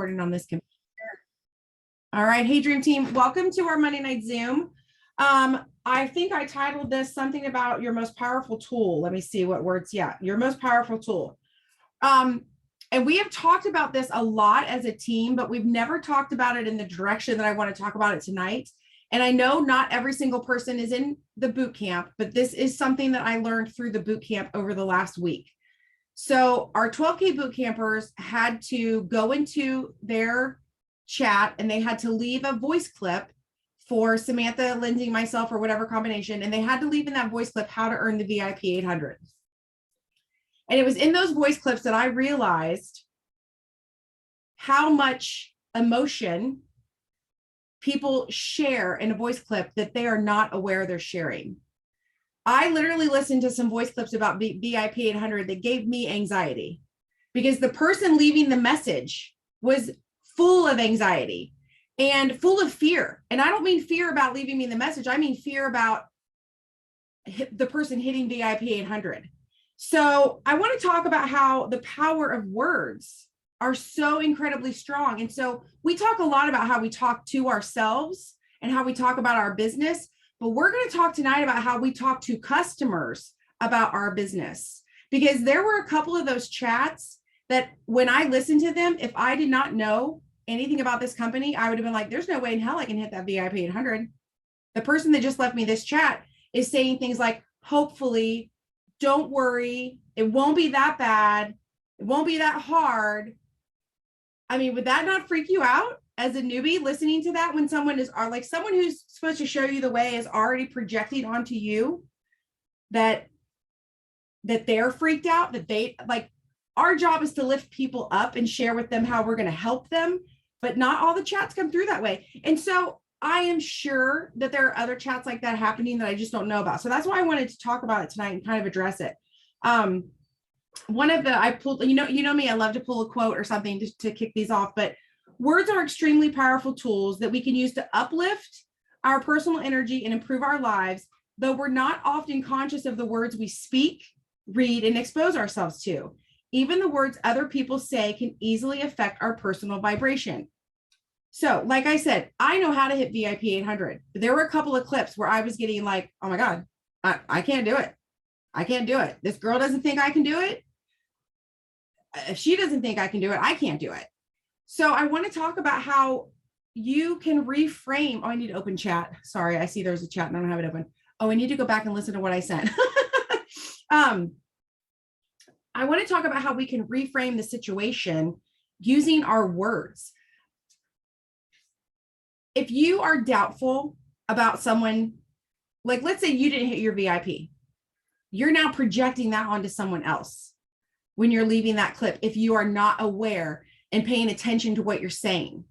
recording on this computer. All right. Hey, Dream Team. Welcome to our Monday Night Zoom. I think I titled this something about your most powerful tool. Let me see what words. Yeah, your most powerful tool. And we have talked about this a lot as a team, but we've never talked about it in the direction that I want to talk about it tonight. And I know not every single person is in the boot camp, but this is something that I learned through the boot camp over the last week. So our 12K boot campers had to go into their chat and they had to leave a voice clip for Samantha, Lindsay, myself, or whatever combination. And they had to leave in that voice clip how to earn the VIP 800. And it was in those voice clips that I realized how much emotion people share in a voice clip that they are not aware they're sharing. I literally listened to some voice clips about VIP 800 that gave me anxiety because the person leaving the message was full of anxiety and full of fear. And I don't mean fear about leaving me the message. I mean fear about the person hitting VIP 800. So I want to talk about how the power of words are so incredibly strong. And so we talk a lot about how we talk to ourselves and how we talk about our business, but we're going to talk tonight about how we talk to customers about our business, because there were a couple of those chats that when I listened to them, if I did not know anything about this company, I would have been like, there's no way in hell I can hit that VIP 800. The person that just left me this chat is saying things like, hopefully, don't worry, it won't be that bad. It won't be that hard. I mean, would that not freak you out as a newbie listening to that when someone is like someone who's supposed to show you the way is already projecting onto you that they're freaked out, that they like, our job is to lift people up and share with them how we're going to help them, but not all the chats come through that way. And so I am sure that there are other chats like that happening that I just don't know about. So that's why I wanted to talk about it tonight and kind of address it. One of the, I pulled, you know me, I love to pull a quote or something to kick these off, but words are extremely powerful tools that we can use to uplift our personal energy and improve our lives, though we're not often conscious of the words we speak, read, and expose ourselves to. Even the words other people say can easily affect our personal vibration. So, like I said, I know how to hit VIP 800. There were a couple of clips where I was getting like, oh my God, I can't do it. I can't do it. This girl doesn't think I can do it. If she doesn't think I can do it, I can't do it. So I want to talk about how you can reframe. Oh, I need to open chat. Sorry, I see there's a chat and I don't have it open. Oh, I need to go back and listen to what I sent. I want to talk about how we can reframe the situation using our words. If you are doubtful about someone, like let's say you didn't hit your VIP, you're now projecting that onto someone else when you're leaving that clip, if you are not aware and paying attention to what you're saying,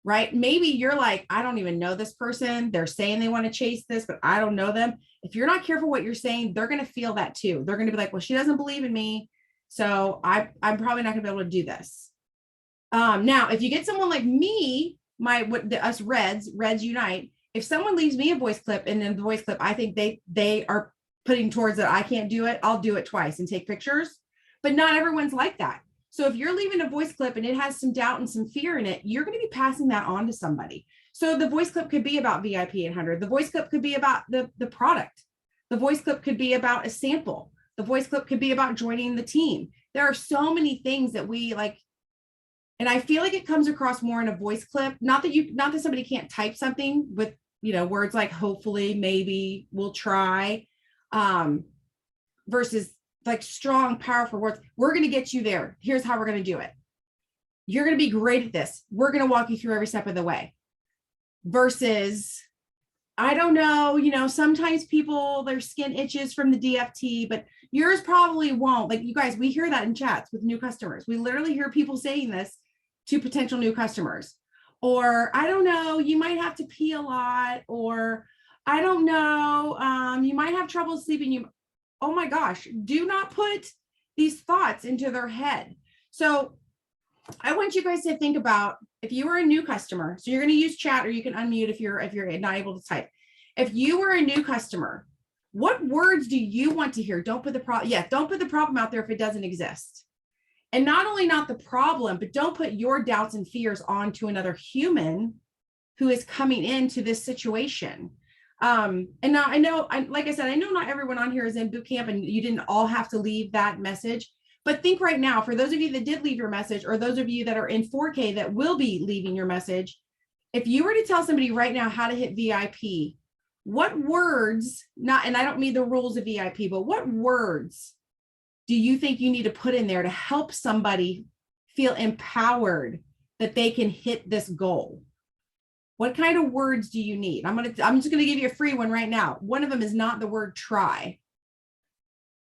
right? Maybe you're like, I don't even know this person. They're saying they want to chase this, but I don't know them. If you're not careful what you're saying, they're going to feel that too. They're going to be like, well, she doesn't believe in me, so I'm probably not going to be able to do this. Now, if you get someone like me, us Reds Unite, if someone leaves me a voice clip and in the voice clip, I think they are putting towards that I can't do it, I'll do it twice and take pictures, but not everyone's like that. So if you're leaving a voice clip and it has some doubt and some fear in it, you're going to be passing that on to somebody. So the voice clip could be about VIP 800. The voice clip could be about the product. The voice clip could be about a sample. The voice clip could be about joining the team. There are so many things that we like. And I feel like it comes across more in a voice clip. Not that somebody can't type something with, words like hopefully, maybe, we'll try, versus like strong, powerful words. We're going to get you there. Here's how we're going to do it. You're going to be great at this. We're going to walk you through every step of the way. Versus, I don't know, sometimes people, their skin itches from the DFT, but yours probably won't. Like you guys, we hear that in chats with new customers. We literally hear people saying this to potential new customers. Or I don't know, you might have to pee a lot, or I don't know, you might have trouble sleeping. Oh my gosh, do not put these thoughts into their head. So I want you guys to think about if you were a new customer, so you're going to use chat or you can unmute if you're not able to type. If you were a new customer, what words do you want to hear? Don't put the problem out there if it doesn't exist. And not only not the problem, but don't put your doubts and fears onto another human who is coming into this situation. And now I know, like I said, I know not everyone on here is in boot camp and you didn't all have to leave that message. But think right now, for those of you that did leave your message, or those of you that are in 4K that will be leaving your message, if you were to tell somebody right now how to hit VIP, what words, not, and I don't mean the rules of VIP, but what words do you think you need to put in there to help somebody feel empowered that they can hit this goal? What kind of words do you need? I'm just going to give you a free one right now. One of them is not the word try.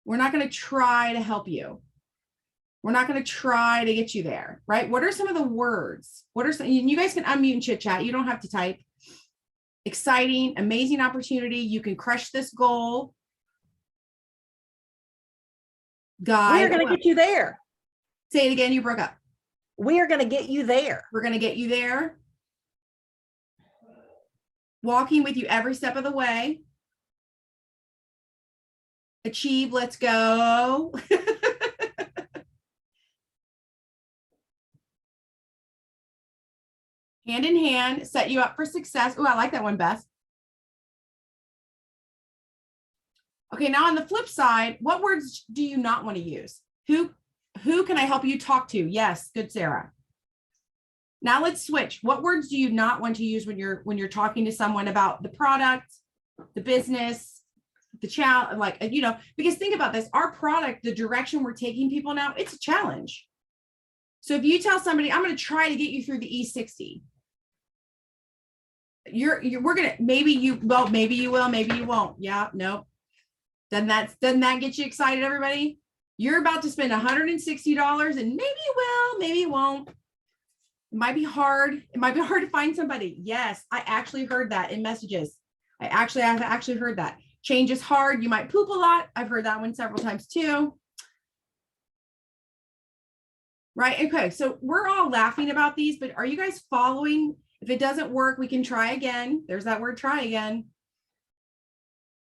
We're not going to try to help you. We're not going to try to get you there, right? What are some of the words? What are some, you guys can unmute and chit chat. You don't have to type. Exciting, amazing opportunity. You can crush this goal. Guide. We're going to get you there. Say it again. You broke up. We are going to get you there. We're going to get you there. Walking with you every step of the way. Achieve, let's go. Hand in hand, set you up for success. Oh, I like that one, Beth. Okay, now on the flip side, what words do you not want to use? Who can I help you talk to? Yes, good, Sarah. Now let's switch. What words do you not want to use when you're talking to someone about the product, the business, the challenge, like, because think about this, our product, the direction we're taking people now, it's a challenge. So if you tell somebody, I'm going to try to get you through the E60, we're going to, maybe you will, maybe you won't. Yeah, no. Doesn't that get you excited, everybody? You're about to spend $160 and maybe you will, maybe you won't. It might be hard. It might be hard to find somebody. Yes, I actually heard that in messages. I've actually heard that. Change is hard. You might poop a lot. I've heard that one several times too. Right? Okay, so we're all laughing about these, but are you guys following? If it doesn't work, we can try again. There's that word, try again.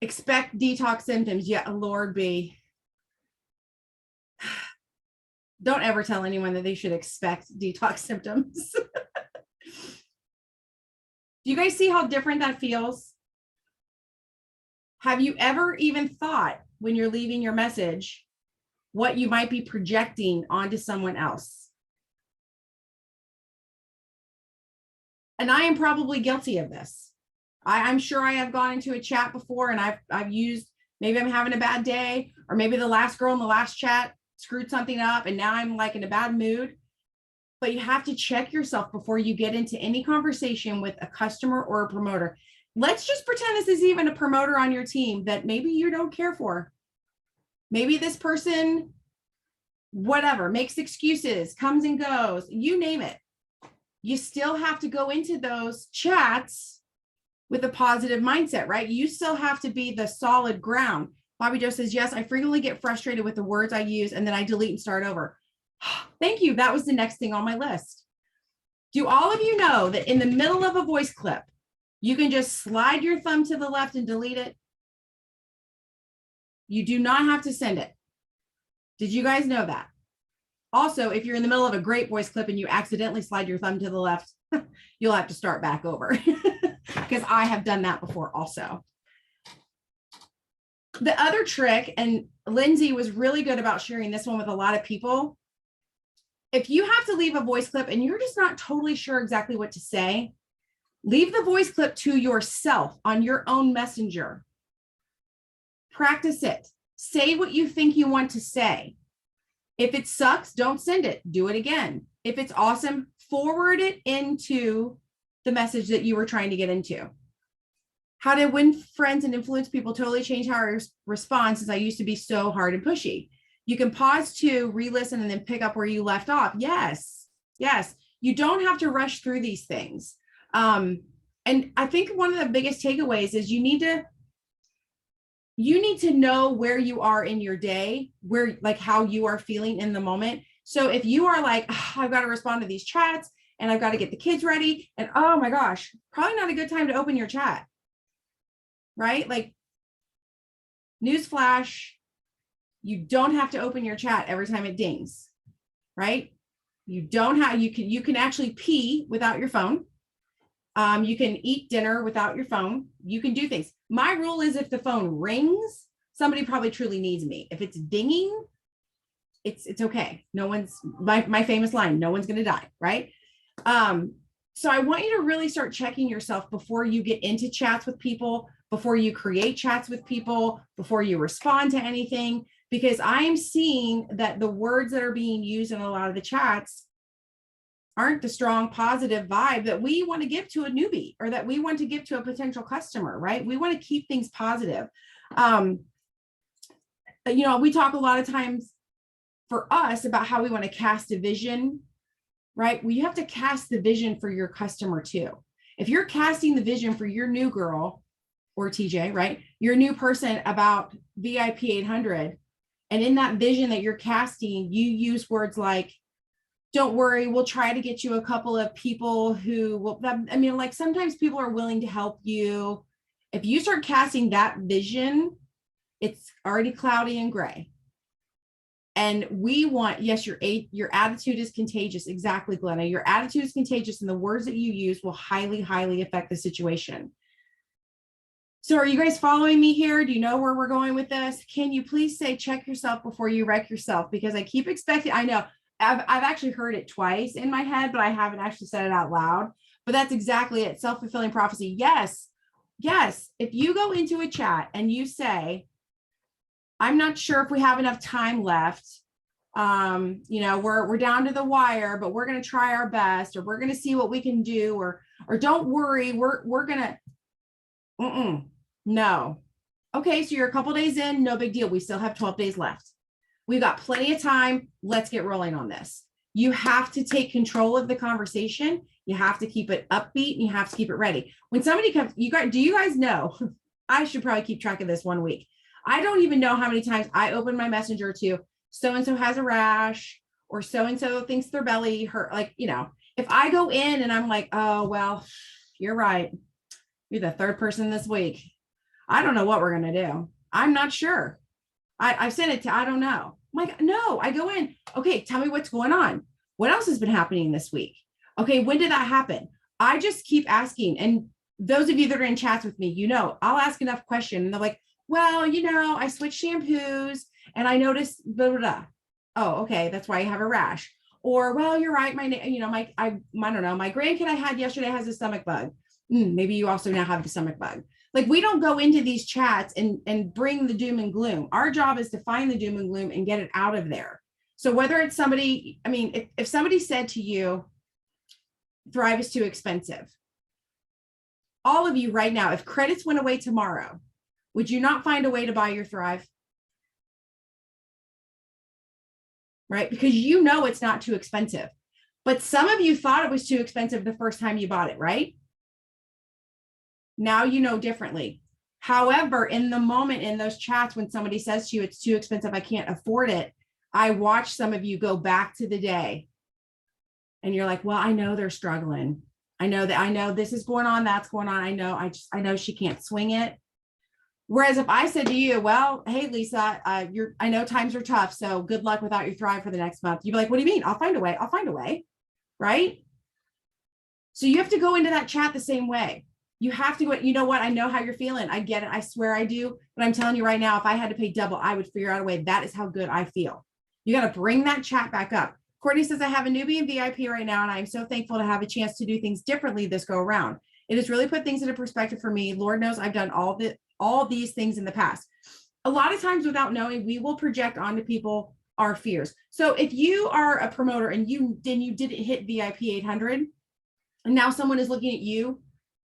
Expect detox symptoms. Yeah, Lord be. Don't ever tell anyone that they should expect detox symptoms. Do you guys see how different that feels? Have you ever even thought when you're leaving your message what you might be projecting onto someone else? And I am probably guilty of this. I'm sure I have gone into a chat before and I've used, maybe I'm having a bad day, or maybe the last girl in the last chat screwed something up and now I'm like in a bad mood. But you have to check yourself before you get into any conversation with a customer or a promoter. Let's just pretend this is even a promoter on your team that maybe you don't care for. Maybe this person, whatever, makes excuses, comes and goes, you name it. You still have to go into those chats with a positive mindset, right? You still have to be the solid ground. Bobby Joe says, yes, I frequently get frustrated with the words I use and then I delete and start over. Thank you. That was the next thing on my list. Do all of you know that in the middle of a voice clip, you can just slide your thumb to the left and delete it? You do not have to send it. Did you guys know that? Also, if you're in the middle of a great voice clip and you accidentally slide your thumb to the left, you'll have to start back over because I have done that before also. The other trick, and Lindsay was really good about sharing this one with a lot of people. If you have to leave a voice clip and you're just not totally sure exactly what to say, leave the voice clip to yourself on your own messenger. Practice it. Say what you think you want to say. If it sucks, don't send it. Do it again. If it's awesome, forward it into the message that you were trying to get into. How to win friends and influence people totally changed how I respond since I used to be so hard and pushy. You can pause to re-listen and then pick up where you left off. Yes, yes. You don't have to rush through these things. And I think one of the biggest takeaways is you need to know where you are in your day, where, like, how you are feeling in the moment. So if you are like, oh, I've got to respond to these chats and I've got to get the kids ready and oh my gosh, probably not a good time to open your chat, right? Like, newsflash, you don't have to open your chat every time it dings. right? You don't have, you can actually pee without your phone. You can eat dinner without your phone. You can do things. My rule is if the phone rings, somebody probably truly needs me. If it's dinging, it's okay. No one's, my famous line, no one's going to die, right? So I want you to really start checking yourself before you get into chats with people, before you create chats with people, before you respond to anything, because I am seeing that the words that are being used in a lot of the chats aren't the strong positive vibe that we want to give to a newbie or that we want to give to a potential customer, right? We want to keep things positive. We talk a lot of times for us about how we want to cast a vision, right? Well, you have to cast the vision for your customer too. If you're casting the vision for your new girl or TJ, right? Your new person about VIP 800, and in that vision that you're casting, you use words like, don't worry, we'll try to get you a couple of people who will, like sometimes people are willing to help you. If you start casting that vision, it's already cloudy and gray. And we want, yes, your attitude is contagious. Exactly, Glenna. Your attitude is contagious, and the words that you use will highly, highly affect the situation. So are you guys following me here? Do you know where we're going with this? Can you please say, check yourself before you wreck yourself? Because I keep expecting, I know, I've actually heard it twice in my head, but I haven't actually said it out loud. But that's exactly it. Self-fulfilling prophecy. Yes. Yes. If you go into a chat and you say, I'm not sure if we have enough time left. We're down to the wire, but we're going to try our best, or we're going to see what we can do, or don't worry, we're going to, no. Okay. So you're a couple days in, no big deal. We still have 12 days left. We've got plenty of time. Let's get rolling on this. You have to take control of the conversation. You have to keep it upbeat, and you have to keep it ready. When somebody comes, do you guys know, I should probably keep track of this one week. I don't even know how many times I open my messenger to so-and-so has a rash, or so-and-so thinks their belly hurt. Like, if I go in and I'm like, oh, well, you're right. You're the third person this week. I don't know what we're going to do. I'm not sure. I sent it to, I don't know. I'm like, no, I go in. Okay, tell me what's going on. What else has been happening this week? Okay, when did that happen? I just keep asking. And those of you that are in chats with me, I'll ask enough questions, and they're like, well, I switched shampoos and I noticed blah, blah, blah. Oh, okay, that's why you have a rash. Or, well, you're right. I don't know. My grandkid I had yesterday has a stomach bug. Maybe you also now have the stomach bug. Like, we don't go into these chats and bring the doom and gloom. Our job is to find the doom and gloom and get it out of there. So whether it's somebody, if somebody said to you, Thrive is too expensive, all of you right now, if credits went away tomorrow, would you not find a way to buy your Thrive? Right? Because it's not too expensive. But some of you thought it was too expensive the first time you bought it, right? Now you know differently. However, in the moment in those chats, when somebody says to you, it's too expensive, I can't afford it, I watch some of you go back to the day. And you're like, well, I know they're struggling. I know this is going on, that's going on. I know she can't swing it. Whereas if I said to you, well, hey, Lisa, I know times are tough, so good luck without your Thrive for the next month. You'd be like, what do you mean? I'll find a way. Right? So you have to go into that chat the same way. You have to go, you know what? I know how you're feeling. I get it. I swear I do. But I'm telling you right now, if I had to pay double, I would figure out a way. That is how good I feel. You got to bring that chat back up. Courtney says, I have a newbie in VIP right now, and I'm so thankful to have a chance to do things differently this go around. It has really put things into perspective for me. Lord knows I've done all these things in the past. A lot of times without knowing, we will project onto people our fears. So if you are a promoter and you didn't hit VIP 800, and now someone is looking at you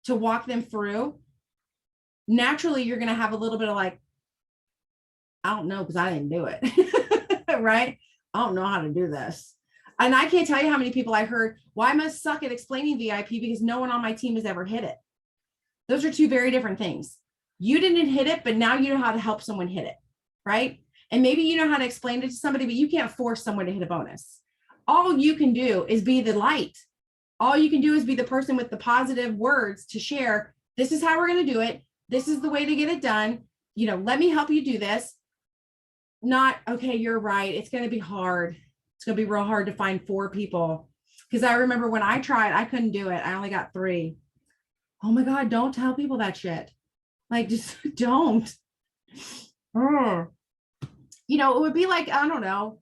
to walk them through, naturally you're going to have a little bit of like, I don't know, because I didn't do it. Right? I don't know how to do this. And I can't tell you how many people I heard, well, I must suck at explaining VIP because no one on my team has ever hit it. Those are two very different things. You didn't hit it, but now you know how to help someone hit it, right? And maybe you know how to explain it to somebody, but you can't force someone to hit a bonus. All you can do is be the light. All you can do is be the person with the positive words to share. This is how we're going to do it. This is the way to get it done. Let me help you do this. Not, okay, you're right. It's going to be hard. It's going to be real hard to find 4 people. Because I remember when I tried, I couldn't do it. I only got 3. Oh my God, don't tell people that shit. Like, just don't. Ugh. You know, it would be like, I don't know.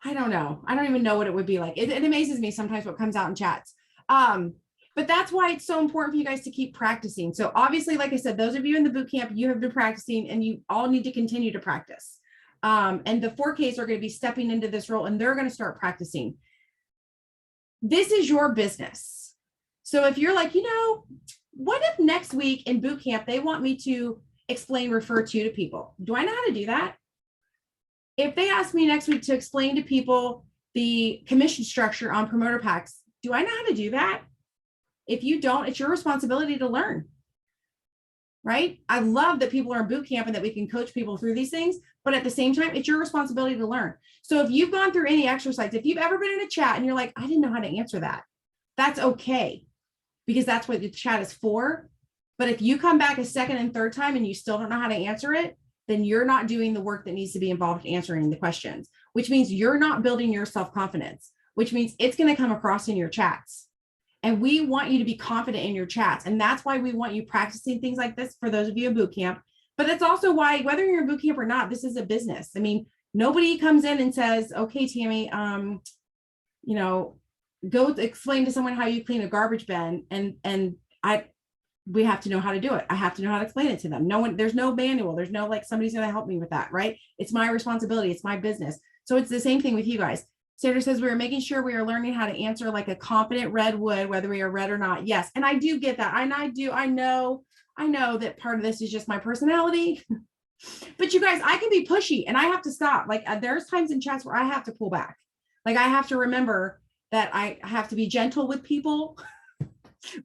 I don't even know what it would be like. It amazes me sometimes what comes out in chats. But that's why it's so important for you guys to keep practicing. So obviously, like I said, those of you in the boot camp, you have been practicing and you all need to continue to practice. And the 4Ks are going to be stepping into this role and they're going to start practicing. This is your business. So if you're like, you know, what if next week in boot camp, they want me to explain, refer to people? Do I know how to do that? If they ask me next week to explain to people the commission structure on promoter packs, do I know how to do that? If you don't, it's your responsibility to learn, right? I love that people are in boot camp and that we can coach people through these things, but at the same time, it's your responsibility to learn. So if you've gone through any exercise, if you've ever been in a chat and you're like, I didn't know how to answer that, that's okay, because that's what the chat is for. But if you come back a second and third time and you still don't know how to answer it, then you're not doing the work that needs to be involved in answering the questions, which means you're not building your self-confidence, which means it's going to come across in your chats. And we want you to be confident in your chats. And that's why we want you practicing things like this for those of you in boot camp. But that's also why, whether you're in boot camp or not, this is a business. I mean, nobody comes in and says, okay, Tammy, you know, go explain to someone how you clean a garbage bin. And we have to know how to do it. I have to know how to explain it to them. No one, there's no manual. There's no like, somebody's going to help me with that, right? It's my responsibility. It's my business. So it's the same thing with you guys. Sandra says, we are making sure we are learning how to answer like a competent red would, whether we are red or not. Yes. And I do get that. And I know that part of this is just my personality, but you guys, I can be pushy and I have to stop. Like there's times in chats where I have to pull back. Like I have to remember that I have to be gentle with people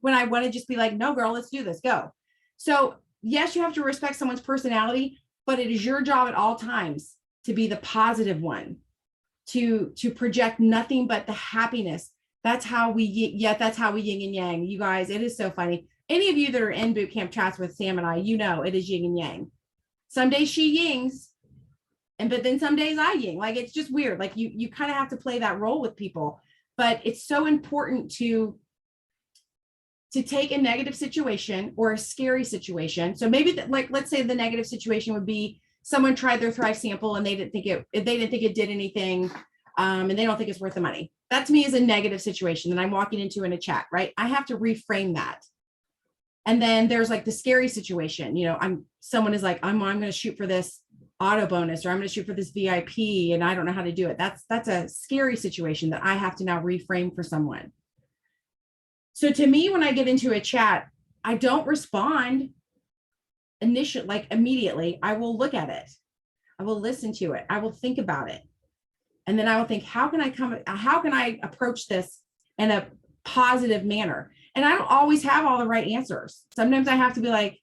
when I want to just be like, no, girl, let's do this, go. So yes, you have to respect someone's personality, but it is your job at all times to be the positive one, to project nothing but the happiness. That's how we yin and yang. You guys, it is so funny. Any of you that are in boot camp chats with Sam and I, you know, it is yin and yang. Some days she yings, but then some days I ying. Like, it's just weird. Like you kind of have to play that role with people, but it's so important to take a negative situation or a scary situation. So maybe like, let's say the negative situation would be someone tried their Thrive sample and they didn't think it did anything, and they don't think it's worth the money. That to me is a negative situation that I'm walking into in a chat, right? I have to reframe that. And then there's like the scary situation, you know, someone is like, I'm going to shoot for this auto bonus, or I'm going to shoot for this VIP and I don't know how to do it. That's a scary situation that I have to now reframe for someone. So to me, when I get into a chat, I don't respond initially, like immediately. I will look at it. I will listen to it. I will think about it. And then I will think, how can I approach this in a positive manner? And I don't always have all the right answers. Sometimes I have to be like,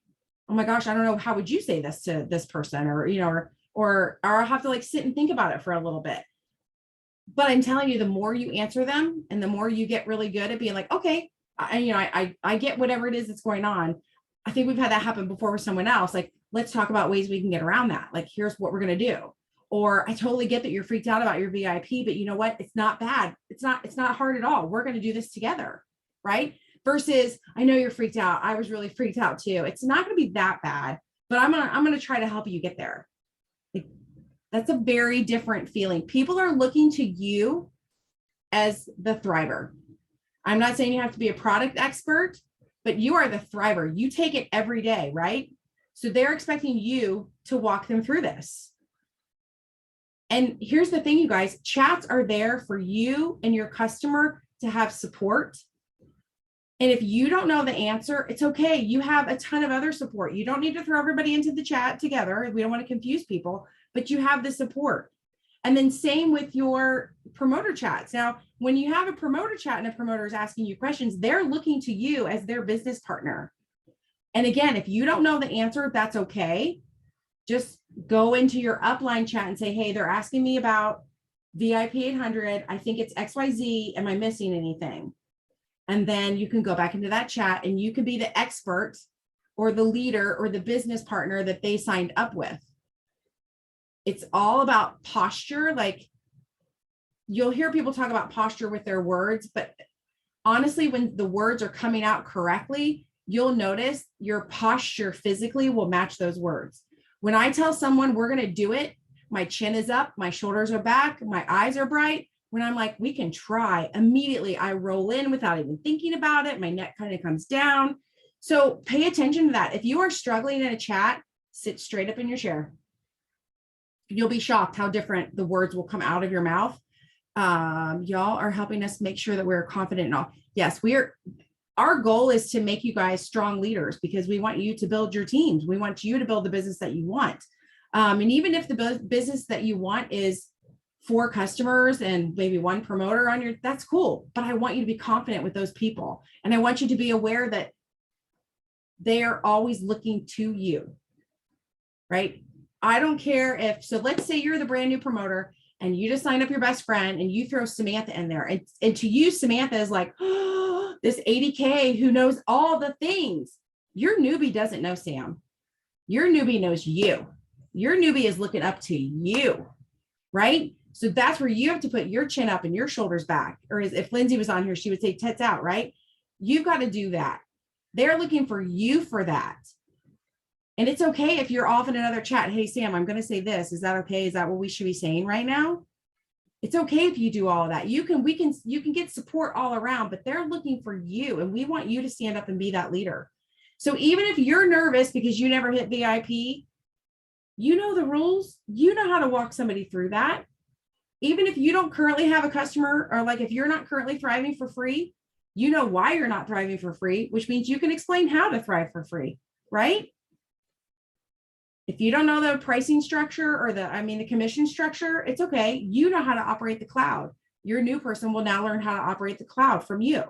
oh my gosh, I don't know. How would you say this to this person? Or, you know, or I'll have to like sit and think about it for a little bit. But I'm telling you, the more you answer them and the more you get really good at being like, okay, I get whatever it is that's going on. I think we've had that happen before with someone else. Like, let's talk about ways we can get around that. Like, here's what we're going to do. Or I totally get that you're freaked out about your VIP, but you know what? It's not bad. It's not hard at all. We're going to do this together. Right. Versus, I know you're freaked out. I was really freaked out too. It's not going to be that bad, but I'm going to try to help you get there. Like, that's a very different feeling. People are looking to you as the thriver. I'm not saying you have to be a product expert, but you are the thriver. You take it every day, right? So they're expecting you to walk them through this. And here's the thing, you guys, chats are there for you and your customer to have support. And if you don't know the answer, it's okay. You have a ton of other support. You don't need to throw everybody into the chat together. We don't want to confuse people, but you have the support. And then same with your promoter chats. Now, when you have a promoter chat and a promoter is asking you questions, they're looking to you as their business partner. And again, if you don't know the answer, that's okay. Just go into your upline chat and say, hey, they're asking me about VIP 800. I think it's XYZ. Am I missing anything? And then you can go back into that chat and you can be the expert or the leader or the business partner that they signed up with. It's all about posture. Like, you'll hear people talk about posture with their words, but honestly, when the words are coming out correctly, you'll notice your posture physically will match those words. When I tell someone we're going to do it, my chin is up, my shoulders are back, my eyes are bright. When I'm like, we can try, immediately I roll in without even thinking about it. My neck kind of comes down. So pay attention to that. If you are struggling in a chat, sit straight up in your chair. You'll be shocked how different the words will come out of your mouth. Y'all are helping us make sure that we're confident in all. Yes, our goal is to make you guys strong leaders because we want you to build your teams. We want you to build the business that you want. And even if the business that you want is 4 customers and maybe 1 promoter on your, that's cool. But I want you to be confident with those people. And I want you to be aware that they are always looking to you, right? I don't care if, so let's say you're the brand new promoter and you just sign up your best friend and you throw Samantha in there. And to you, Samantha is like, oh, this 80K who knows all the things. Your newbie doesn't know Sam. Your newbie knows you. Your newbie is looking up to you, right? So that's where you have to put your chin up and your shoulders back. Or as if Lindsay was on here, she would say tits out, right? You've got to do that. They're looking for you for that. And it's okay if you're off in another chat. Hey, Sam, I'm going to say this. Is that okay? Is that what we should be saying right now? It's okay if you do all of that. You can get support all around, but they're looking for you. And we want you to stand up and be that leader. So even if you're nervous because you never hit VIP, you know the rules. You know how to walk somebody through that. Even if you don't currently have a customer, or like if you're not currently thriving for free, you know why you're not thriving for free, which means you can explain how to thrive for free, right? If you don't know the pricing structure or the commission structure, it's okay. You know how to operate the cloud. Your new person will now learn how to operate the cloud from you.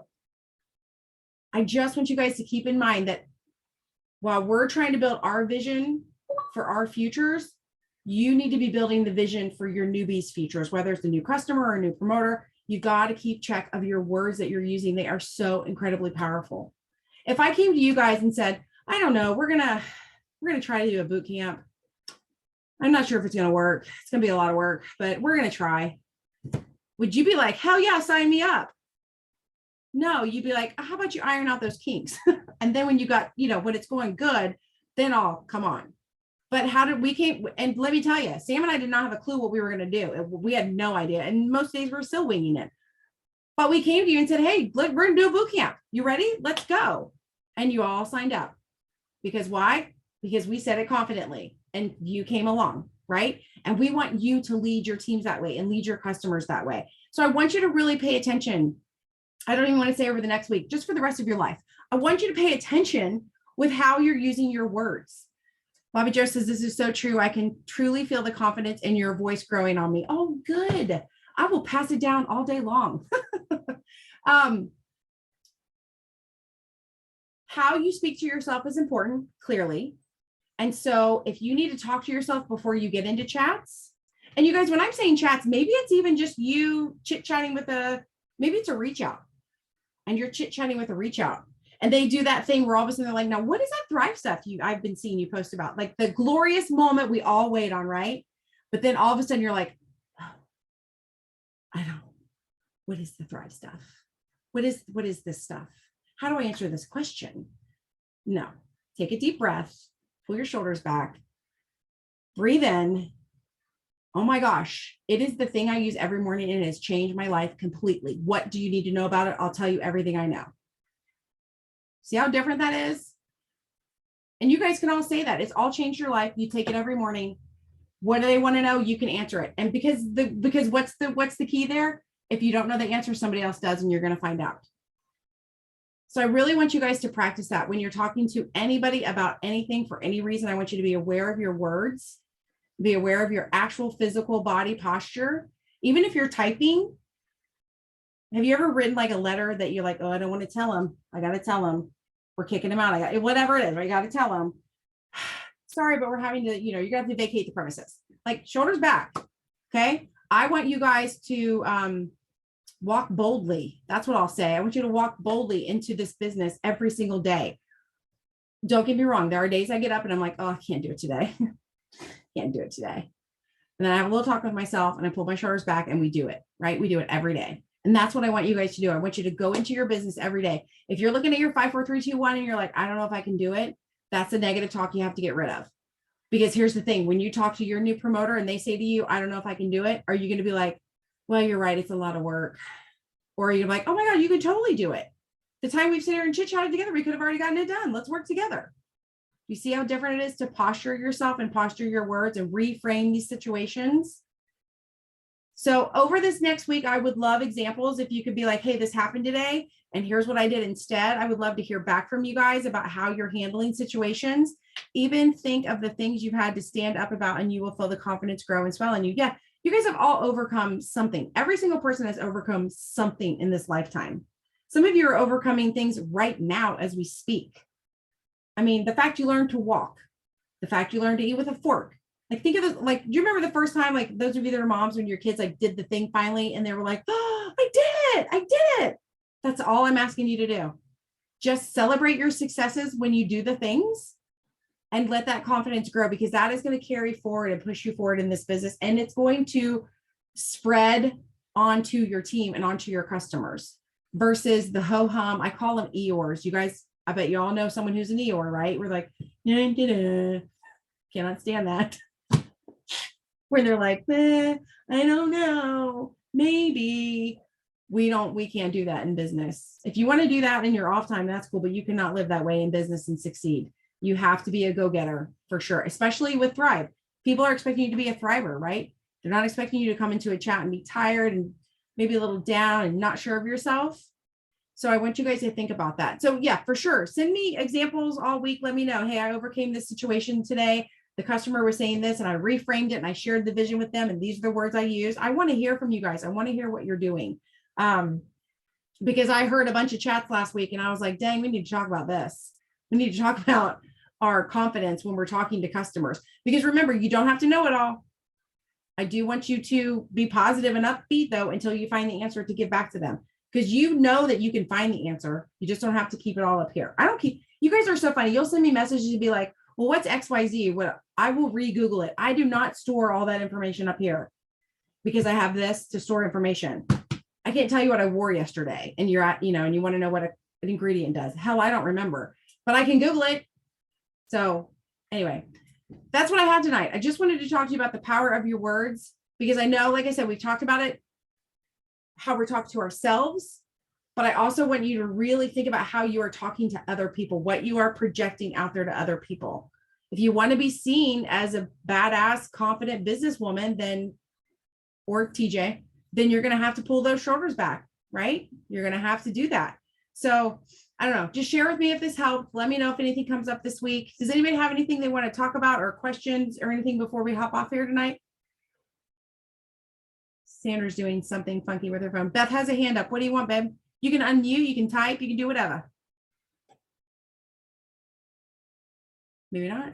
I just want you guys to keep in mind that while we're trying to build our vision for our futures, you need to be building the vision for your newbies' futures, whether it's a new customer or a new promoter. You've got to keep track of your words that you're using. They are so incredibly powerful. If I came to you guys and said, I don't know, we're gonna try to do a boot camp. I'm not sure if it's gonna work. It's gonna be a lot of work, but we're gonna try. Would you be like, hell yeah, sign me up? No, you'd be like, how about you iron out those kinks? And then when you got, when it's going good, then I'll come on. But how did we came? And let me tell you, Sam and I did not have a clue what we were going to do. We had no idea. And most days we're still winging it. But we came to you and said, hey, we're going to do a boot camp. You ready? Let's go. And you all signed up. Because why? Because we said it confidently and you came along, right? And we want you to lead your teams that way and lead your customers that way. So I want you to really pay attention. I don't even want to say over the next week, just for the rest of your life. I want you to pay attention with how you're using your words. Bobby Joe says, this is so true. I can truly feel the confidence in your voice growing on me. Oh, good. I will pass it down all day long. How you speak to yourself is important, clearly. And so if you need to talk to yourself before you get into chats, and you guys, when I'm saying chats, maybe it's even just you chit-chatting with maybe it's a reach out and you're chit-chatting with a reach out. And they do that thing where all of a sudden they're like, now, what is that Thrive stuff I've been seeing you post about? Like the glorious moment we all wait on, right? But then all of a sudden you're like, oh, I don't, what is the Thrive stuff? What is this stuff? How do I answer this question? No, take a deep breath, pull your shoulders back, breathe in. Oh my gosh, it is the thing I use every morning and it has changed my life completely. What do you need to know about it? I'll tell you everything I know. See how different that is? And you guys can all say that. It's all changed your life. You take it every morning. What do they want to know? You can answer it. And because what's the key there? If you don't know the answer, somebody else does, and you're going to find out. So I really want you guys to practice that when you're talking to anybody about anything for any reason. I want you to be aware of your words, be aware of your actual physical body posture. Even if you're typing, have you ever written like a letter that you're like, oh, I don't want to tell them. I got to tell them. We're kicking them out. Whatever it is, I got to tell them. Sorry, but we're having to, you're going to have to vacate the premises. Like shoulders back. Okay. I want you guys to walk boldly. That's what I'll say. I want you to walk boldly into this business every single day. Don't get me wrong. There are days I get up and I'm like, oh, I can't do it today. Can't do it today. And then I have a little talk with myself and I pull my shoulders back and we do it, right? We do it every day. And that's what I want you guys to do. I want you to go into your business every day. If you're looking at your 5, 4, 3, 2, 1, and you're like, I don't know if I can do it, that's the negative talk you have to get rid of. Because here's the thing, when you talk to your new promoter and they say to you, I don't know if I can do it, are you going to be like, well, you're right, it's a lot of work? Or you're like, oh my God, you could totally do it. The time we've sat here and chit-chatted together, we could have already gotten it done. Let's work together. You see how different it is to posture yourself and posture your words and reframe these situations? So over this next week, I would love examples. If you could be like, hey, this happened today, and here's what I did instead. I would love to hear back from you guys about how you're handling situations. Even think of the things you've had to stand up about, and you will feel the confidence grow and swell in you. Yeah, you guys have all overcome something. Every single person has overcome something in this lifetime. Some of you are overcoming things right now as we speak. I mean, the fact you learned to walk, the fact you learned to eat with a fork. Like, think of it, like, do you remember the first time, like those of you that are moms, when your kids like did the thing finally and they were like, oh, I did it. That's all I'm asking you to do. Just celebrate your successes when you do the things and let that confidence grow, because that is going to carry forward and push you forward in this business. And it's going to spread onto your team and onto your customers versus the ho-hum. I call them Eeyores. You guys, I bet you all know someone who's an Eeyore, right? We're like, cannot stand that. Where they're like, I don't know, maybe. We can't do that in business. If you want to do that in your off time, that's cool, but you cannot live that way in business and succeed. You have to be a go-getter for sure, especially with Thrive. People are expecting you to be a thriver, right? They're not expecting you to come into a chat and be tired and maybe a little down and not sure of yourself. So I want you guys to think about that. So yeah, for sure. Send me examples all week. Let me know, hey, I overcame this situation today. The customer was saying this and I reframed it and I shared the vision with them. And these are the words I used. I want to hear from you guys. I want to hear what you're doing. Because I heard a bunch of chats last week and I was like, dang, we need to talk about this. We need to talk about our confidence when we're talking to customers, because remember, you don't have to know it all. I do want you to be positive and upbeat though, until you find the answer to give back to them, because you know that you can find the answer. You just don't have to keep it all up here. You guys are so funny. You'll send me messages and be like, well, what's XYZ? What I will re-Google it. I do not store all that information up here because I have this to store information. I can't tell you what I wore yesterday and you're at, and you want to know what an ingredient does. Hell, I don't remember, but I can Google it. So anyway, that's what I had tonight. I just wanted to talk to you about the power of your words, because I know, like I said, we've talked about it, how we're talking to ourselves, but I also want you to really think about how you are talking to other people, what you are projecting out there to other people. If you want to be seen as a badass, confident businesswoman, then, or TJ, then you're going to have to pull those shoulders back, right? You're going to have to do that. So I don't know, just share with me if this helped. Let me know if anything comes up this week. Does anybody have anything they want to talk about or questions or anything before we hop off here tonight? Sandra's doing something funky with her phone. Beth has a hand up. What do you want, babe? You can unmute, you can type, you can do whatever. Maybe not.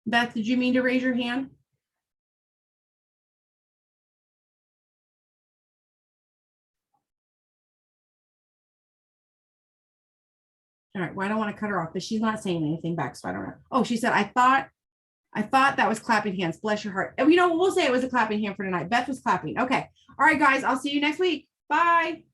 Beth, did you mean to raise your hand? All right, well, I don't want to cut her off, but she's not saying anything back, so I don't know. Oh, she said, I thought that was clapping hands. Bless your heart. And we'll say it was a clapping hand for tonight. Beth was clapping. Okay. All right, guys, I'll see you next week. Bye.